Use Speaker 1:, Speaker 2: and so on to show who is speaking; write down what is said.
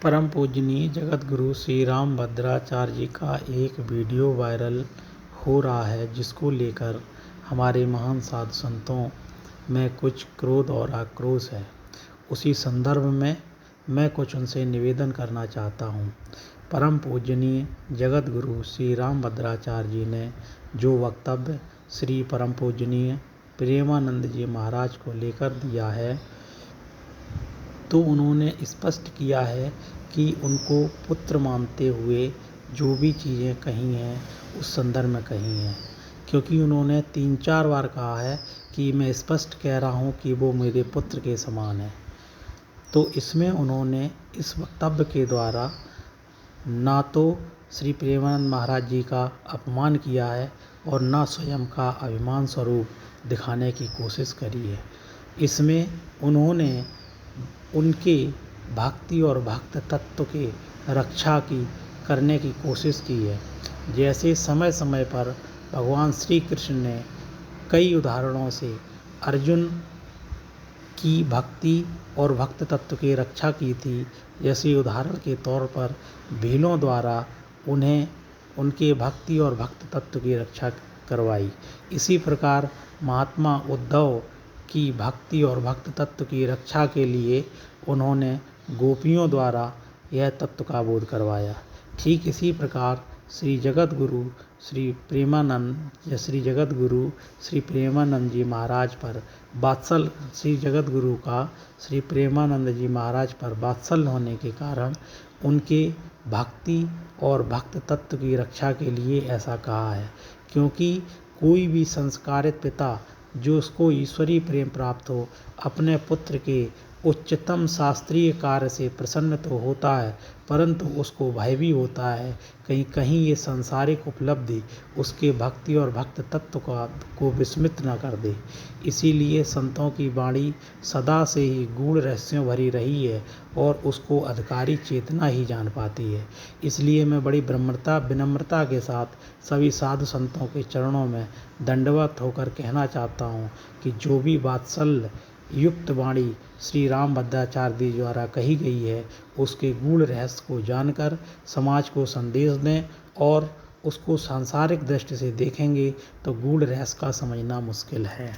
Speaker 1: परम पूजनीय जगत गुरु श्री राम भद्राचार्य जी का एक वीडियो वायरल हो रहा है, जिसको लेकर हमारे महान साधु संतों में कुछ क्रोध और आक्रोश है। उसी संदर्भ में मैं कुछ उनसे निवेदन करना चाहता हूँ। परम पूजनीय जगत गुरु श्री राम भद्राचार्य जी ने जो वक्तव्य श्री परम पूजनीय प्रेमानंद जी महाराज को लेकर दिया है, तो उन्होंने स्पष्ट किया है कि उनको पुत्र मानते हुए जो भी चीज़ें कही हैं उस संदर्भ में कही हैं, क्योंकि उन्होंने 3-4 बार कहा है कि मैं स्पष्ट कह रहा हूँ कि वो मेरे पुत्र के समान है। तो इसमें उन्होंने इस वक्तव्य के द्वारा ना तो श्री प्रेमानंद महाराज जी का अपमान किया है और ना स्वयं का अभिमान स्वरूप दिखाने की कोशिश करी है। इसमें उन्होंने उनके भक्ति और भक्त तत्व के रक्षा करने की कोशिश की है। जैसे समय समय पर भगवान श्री कृष्ण ने कई उदाहरणों से अर्जुन की भक्ति और भक्त तत्व की रक्षा की थी। जैसे उदाहरण के तौर पर भीलों द्वारा उन्हें उनके भक्ति और भक्त तत्व की रक्षा करवाई। इसी प्रकार महात्मा उद्धव की भक्ति और भक्त तत्व की रक्षा के लिए उन्होंने गोपियों द्वारा यह तत्व का बोध करवाया। ठीक इसी प्रकार श्री जगत गुरु श्री प्रेमानंद जी महाराज पर वात्सल श्री जगत गुरु का श्री प्रेमानंद जी महाराज पर वात्सल्य होने के कारण उनके भक्ति और भक्त तत्व की रक्षा के लिए ऐसा कहा है। क्योंकि कोई भी संस्कारित पिता जो उसको ईश्वरीय प्रेम प्राप्त हो, अपने पुत्र के उच्चतम शास्त्रीय कार्य से प्रसन्न तो होता है, परंतु उसको भय भी होता है कहीं कहीं ये सांसारिक उपलब्धि उसके भक्ति और भक्त तत्व को विस्मित न कर दे। इसीलिए संतों की वाणी सदा से ही गूढ़ रहस्यों भरी रही है और उसको अधिकारी चेतना ही जान पाती है। इसलिए मैं बड़ी विनम्रता के साथ सभी साधु संतों के चरणों में दंडवत होकर कहना चाहता हूँ कि जो भी वात्सल्य युक्त वाणी श्री राम भद्राचार्य जी द्वारा कही गई है, उसके गूढ़ रहस्य को जानकर समाज को संदेश दें और उसको सांसारिक दृष्टि से देखेंगे तो गूढ़ रहस्य का समझना मुश्किल है।